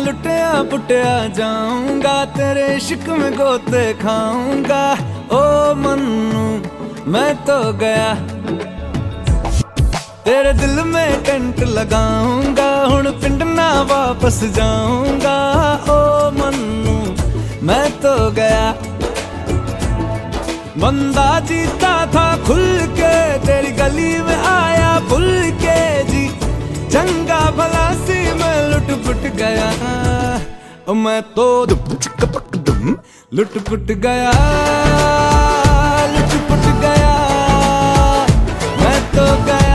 लुटिया पुटिया जाऊंगा, तेरे इश्क में गोते खाऊंगा। ओ मन्नू मैं तो गया, तेरे दिल में टेंट लगाऊंगा, हुण पिंड ना वापस जाऊंगा। ओ मन्नू मैं तो गया, बंदा जीता था खुल के, तेरी गली में आया भूल के जी। चंगा भला सी मैं लुट पुट गया, मैं तो लुट पुट गया, लुट पुट गया, मैं तो गया।